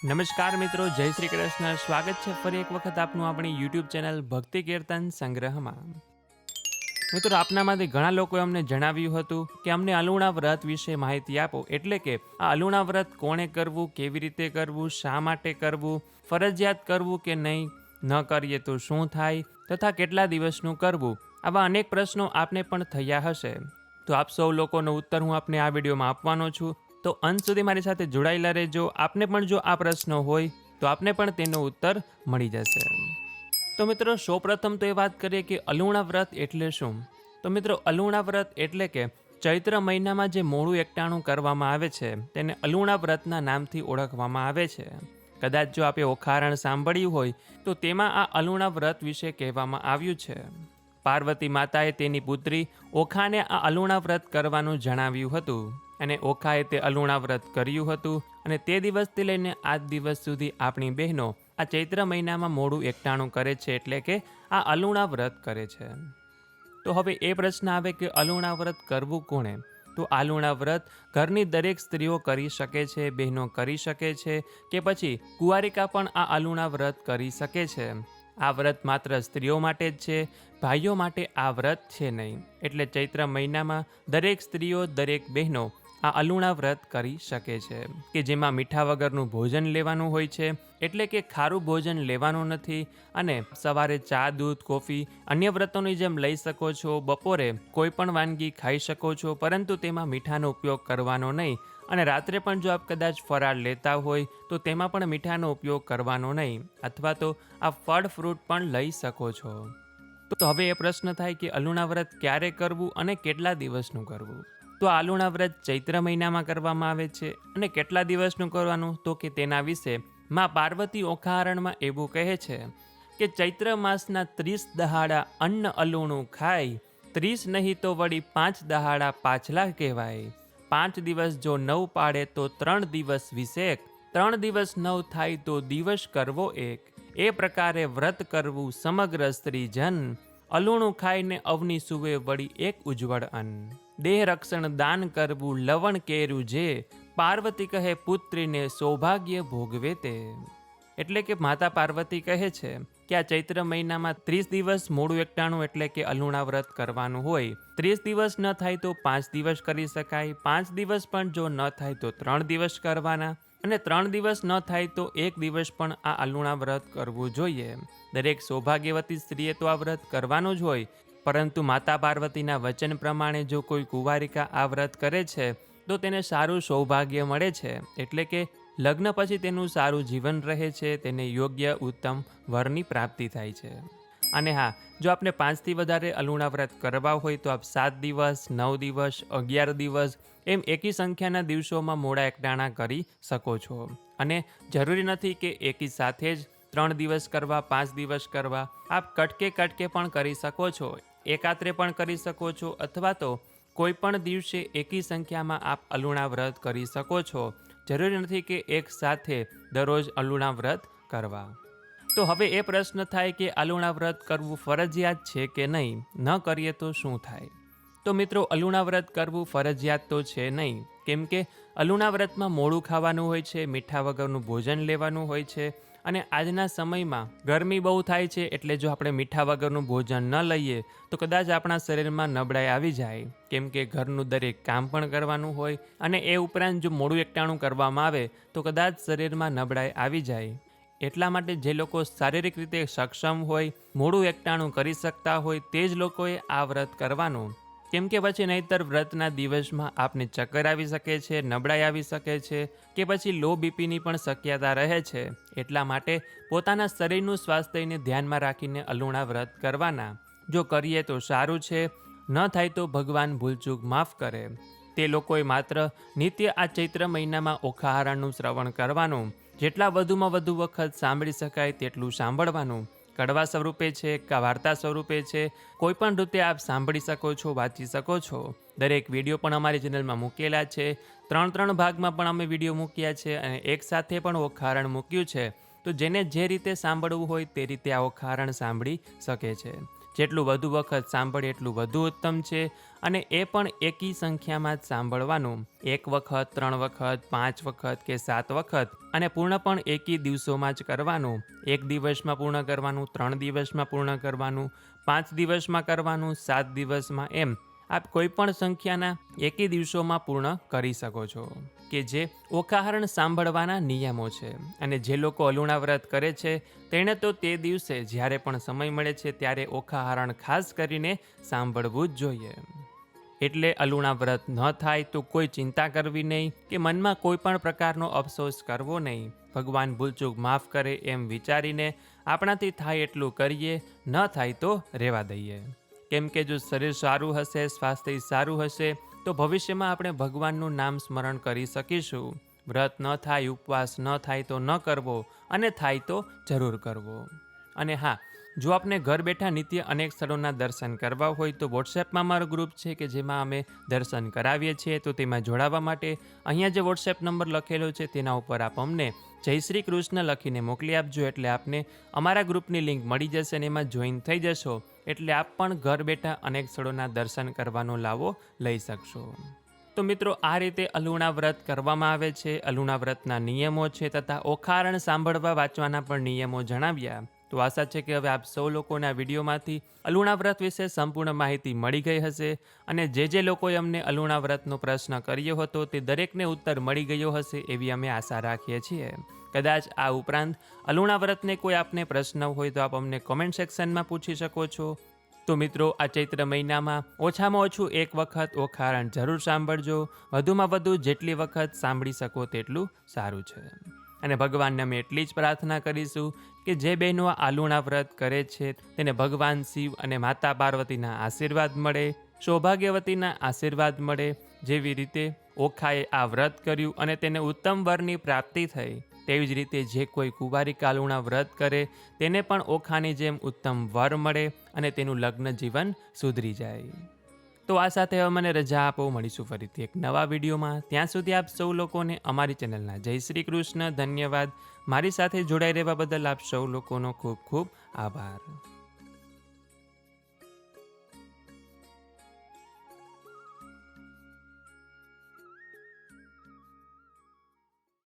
નમસ્કાર મિત્રો, જય શ્રી કૃષ્ણ. સ્વાગત છે ફરી એક વખત આપનું આપણી યુટ્યુબ ચેનલ ભક્તિ કીર્તન સંગ્રહમાં. મિત્રો, આપનામાંથી ઘણા લોકોએ અમને જણાવ્યું હતું કે અમને અલુણા વ્રત વિશે માહિતી આપો, એટલે કે આ અલુણા વ્રત કોણે કરવું, કેવી રીતે કરવું, શા માટે કરવું, ફરજિયાત કરવું કે નહીં, ન કરીએ તો શું થાય, તથા કેટલા દિવસનું કરવું. આવા અનેક પ્રશ્નો આપને પણ થયા હશે. તો આપ સૌ લોકોનો ઉત્તર હું આપને આ વિડીયોમાં આપવાનો છું. તો અંત સુધી મારી સાથે જોડાયેલા રહેજો. આપને પણ જો આ પ્રશ્નો હોય તો આપને પણ તેનો ઉત્તર મળી જશે. તો મિત્રો, સૌપ્રથમ તો એ વાત કરીએ કે અલુણા વ્રત એટલે શું. તો મિત્રો, અલુણા વ્રત એટલે કે ચૈત્ર મહિનામાં જે મોડું એકટાણું કરવામાં આવે છે તેને અલુણા વ્રતના નામથી ઓળખવામાં આવે છે. કદાચ જો આપે ઓખારણ સાંભળ્યું હોય તો તેમાં આ અલુણા વ્રત વિશે કહેવામાં આવ્યું છે. પાર્વતી માતાએ તેની પુત્રી ઓખાને આ અલુણા વ્રત કરવાનું જણાવ્યું હતું અને ઓખાએ તે અલુણા વ્રત કર્યું હતું અને તે દિવસથી લઈને આજ દિવસ સુધી આપણી બહેનો આ ચૈત્ર મહિનામાં મોડું એકટાણું કરે છે, એટલે કે આ અલુણા વ્રત કરે છે. તો હવે એ પ્રશ્ન આવે કે અલુણા વ્રત કરવું કોણે. તો અલુણા વ્રત ઘરની દરેક સ્ત્રીઓ કરી શકે છે, બહેનો કરી શકે છે કે પછી કુંવારિકા પણ આ અલુણા વ્રત કરી શકે છે. આ વ્રત માત્ર સ્ત્રીઓ માટે જ છે, ભાઈઓ માટે આ વ્રત છે નહીં. એટલે ચૈત્ર મહિનામાં દરેક સ્ત્રીઓ, દરેક બહેનો આ અલુણા વ્રત કરી શકે છે કે જેમાં મીઠા વગરનું ભોજન લેવાનું હોય છે, એટલે કે ખારું ભોજન લેવાનું નથી. અને સવારે ચા, દૂધ, કોફી અન્ય વ્રતોની જેમ લઈ શકો છો. બપોરે કોઈ પણ વાનગી ખાઈ શકો છો, પરંતુ તેમાં મીઠાનો ઉપયોગ કરવાનો નહીં. અને રાત્રે પણ જો આપ કદાચ ફરાળ લેતા હોય તો તેમાં પણ મીઠાનો ઉપયોગ કરવાનો નહીં, અથવા તો આ ફળ ફ્રૂટ પણ લઈ શકો છો. તો હવે એ પ્રશ્ન થાય કે અલુણા વ્રત ક્યારે કરવું અને કેટલા દિવસનું કરવું. તો આ અલુણા વ્રત ચૈત્ર મહિનામાં કરવામાં આવે છે અને કેટલા દિવસનું કરવાનું, તો કે તેના વિશે માં પાર્વતી ઓખારણમાં એવું કહે છે કે ચૈત્ર માસના 30 દહાડા અન્ન અલુણું ખાય, 30 નહીં તો વળી 5 દહાડા પાછલા કહેવાય. 5 દિવસ જો 9 પાડે તો 3 દિવસ વિશેક, 3 દિવસ 9 થાય તો દિવસ કરવો એક. એ પ્રકારે વ્રત કરવું સમગ્ર સ્ત્રીજન, અલુણું ખાઈને અવની સુવે વળી એક ઉજ્જવળ અન્ન. દેહ રક્ષણ દાન કરવું લવણ કેરું જે, પાર્વતી કહે પુત્રીને સૌભાગ્ય ભોગવે તે. એટલે કે માતા પાર્વતી કહે છે કે આ ચૈત્ર મહિનામાં 30 દિવસ મોડું એકટાણું એટલે કે અલુણા વ્રત કરવાનું હોય. 30 દિવસ ન થાય તો 5 દિવસ કરી શકાય, 5 દિવસ પણ જો ન થાય તો 3 દિવસ કરવાના, અને 3 દિવસ ન થાય તો 1 દિવસ પણ આ અલુણા વ્રત કરવું જોઈએ. દરેક સૌભાગ્યવતી સ્ત્રીએ તો આ વ્રત કરવાનું જ હોય, પરંતુ માતા પાર્વતીના વચન પ્રમાણે જો કોઈ કુંવારિકા આ વ્રત કરે છે તો તેને સારું સૌભાગ્ય મળે છે, એટલે કે લગ્ન પછી તેનું સારું જીવન રહે છે, તેને યોગ્ય ઉત્તમ વરની પ્રાપ્તિ થાય છે. અને હા, જો આપને 5થી વધારે અલુણા વ્રત કરવા હોય તો આપ 7 દિવસ, 9 દિવસ, 11 દિવસ એમ એકી સંખ્યાના દિવસોમાં મોડા એકટાણા કરી શકો છો. અને જરૂરી નથી કે એકી સાથે જ 3 દિવસ કરવા, 5 દિવસ કરવા. આપ કટકે પણ કરી શકો છો, એકાત્રે પણ કરી શકો છો, અથવા તો કોઈ પણ દિવસે એકી સંખ્યામાં આપ અલુણા વ્રત કરી શકો છો. જરૂરી નથી કે એક સાથે દરરોજ અલુણા વ્રત કરવા. તો હવે એ પ્રશ્ન થાય કે અલુણા વ્રત કરવું ફરજિયાત છે કે નહીં, ન કરીએ તો શું થાય. તો મિત્રો, અલુણા વ્રત કરવું ફરજિયાત તો છે નહીં, કેમ કે અલુણા વ્રતમાં મોડું ખાવાનું હોય છે, મીઠા વગરનું ભોજન લેવાનું હોય છે. અને આજના સમયમાં ગરમી બહુ થાય છે, એટલે જો આપણે મીઠા વગરનું ભોજન ન લઈએ તો કદાચ આપણા શરીરમાં નબળાઈ આવી જાય, કેમ કે ઘરનું દરેક કામ પણ કરવાનું હોય. અને એ ઉપરાંત જો મોડું એકટાણું કરવામાં આવે તો કદાચ શરીરમાં નબળાઈ આવી જાય. એટલા માટે જે લોકો શારીરિક રીતે સક્ષમ હોય, મોડું એકટાણું કરી શકતા હોય, તે જ લોકોએ આ વ્રત કરવાનું. કેમ કે પછી નહીંતર વ્રતના દિવસમાં આપને ચક્કર આવી શકે છે, નબળાઈ આવી શકે છે, કે પછી લો બીપીની પણ શક્યતા રહે છે. એટલા માટે પોતાના શરીરનું સ્વાસ્થ્યને ધ્યાનમાં રાખીને અલુણા વ્રત કરવાના. જો કરીએ તો સારું છે, ન થાય તો ભગવાન ભૂલચૂક માફ કરે. તે લોકોએ માત્ર નિત્ય આ ચૈત્ર મહિનામાં ઓખાહારણનું શ્રવણ કરવાનું. જેટલા વધુમાં વધુ વખત સાંભળી શકાય તેટલું સાંભળવાનું. કડવા સ્વરૂપે છે કે વાર્તા સ્વરૂપે છે, કોઈ પણ રીતે આપ સાંભળી શકો છો, વાંચી શકો છો. દરેક વિડીયો પણ અમારી ચેનલમાં મૂકેલા છે. 3 ભાગમાં પણ અમે વિડીયો મૂક્યા છે અને એક સાથે પણ ઓખારણ મૂક્યું છે. તો જેને જે રીતે સાંભળવું હોય તે રીતે આ ઓખારણ સાંભળી શકે છે. જેટલું વધુ વખત સાંભળે એટલું વધુ ઉત્તમ છે, અને એ પણ એકી સંખ્યામાં જ સાંભળવાનું. 1 વખત, 3 વખત, 5 વખત કે 7 વખત, અને પૂર્ણ પણ એકી દિવસોમાં જ કરવાનું. 1 દિવસમાં પૂર્ણ કરવાનું, 3 દિવસમાં પૂર્ણ કરવાનું, 5 દિવસમાં કરવાનું, 7 દિવસમાં, એમ આપ કોઈ પણ સંખ્યાના એકી દિવસોમાં પૂર્ણ કરી શકો છો, કે જે ઓખાહરણ સાંભળવાના નિયમો છે. અને જે લોકો અલુણા વ્રત કરે છે તેણે તો તે દિવસે જ્યારે પણ સમય મળે છે ત્યારે ઓખાહરણ ખાસ કરીને સાંભળવું જ જોઈએ. એટલે અલુણા વ્રત ન થાય તો કોઈ ચિંતા કરવી નહીં, કે મનમાં કોઈ પણ પ્રકારનો અફસોસ કરવો નહીં. ભગવાન ભૂલચૂક માફ કરે એમ વિચારીને આપણાથી થાય એટલું કરીએ, ન થાય તો રહેવા દઈએ. કેમ કે જો શરીર સારું હશે, સ્વાસ્થ્ય સારું હશે, તો ભવિષ્યમાં આપણે ભગવાનનું નામ સ્મરણ કરી શકીશું. વ્રત ન થાય, ઉપવાસ ન થાય તો ન કરવો, અને થાય તો જરૂર કરવો. અને હા, જો આપને ઘર બેઠા નિત્ય અનેક સ્થળોના દર્શન કરવા હોય તો વોટ્સએપમાં મારો ગ્રુપ છે કે જેમાં અમે દર્શન કરાવીએ છીએ. તો તેમાં જોડાવા માટે અહીંયા જે વોટ્સએપ નંબર લખેલો છે તેના ઉપર આપ અમને જય શ્રી કૃષ્ણ લખીને મોકલી આપજો, એટલે આપને અમારા ગ્રુપની લિંક મળી જશે અને એમાં જોઈન થઈ જશો, એટલે આપ પણ ઘર બેઠા અનેક સ્થળોના દર્શન કરવાનો લાવો લઈ શકશો. તો મિત્રો, આ રીતે અલુણા વ્રત કરવામાં આવે છે. અલુણા વ્રતના નિયમો છે તથા ઓખારણ સાંભળવા વાંચવાના પણ નિયમો જણાવ્યા. તો આશા છે કે હવે આપ સૌ લોકોને આ વિડીયોમાંથી અલુણા વ્રત વિશે સંપૂર્ણ માહિતી મળી ગઈ હશે, અને જે લોકોએ અમને અલુણા વ્રતનો પ્રશ્ન કર્યો હતો તે દરેકને ઉત્તર મળી ગયો હશે એવી અમે આશા રાખીએ છીએ. કદાચ આ ઉપરાંત અલુણા વ્રતને કોઈ આપને પ્રશ્ન હોય તો આપ અમને કોમેન્ટ સેક્શનમાં પૂછી શકો છો. તો મિત્રો, આ ચૈત્ર મહિનામાં ઓછામાં ઓછું 1 વખત ઓખારણ જરૂર સાંભળજો. વધુમાં વધુ જેટલી વખત સાંભળી શકો તેટલું સારું છે. અને ભગવાનને અમે એટલી જ પ્રાર્થના કરીશું કે જે બહેનો આ અલુણા વ્રત કરે છે તેને ભગવાન શિવ અને માતા પાર્વતીના આશીર્વાદ મળે, સૌભાગ્યવતીના આશીર્વાદ મળે. જેવી રીતે ઓખાએ આ વ્રત કર્યું અને તેને ઉત્તમ વરની પ્રાપ્તિ થઈ, તેવી જ રીતે જે કોઈ કુંવારિકા અલુણા વ્રત કરે તેને પણ ઓખાની જેમ ઉત્તમ વર મળે અને તેનું લગ્ન જીવન સુધરી જાય. તો આ સાથે હવે મને રજા આપો. મળીશું ફરીથી એક નવા વિડીયોમાં. ત્યાં સુધી આપ સૌ લોકોને અમારી ચેનલના જય શ્રી કૃષ્ણ. ધન્યવાદ. મારી સાથે જોડાઈ રહેવા બદલ આપ સૌ લોકોનો ખૂબ ખૂબ આભાર.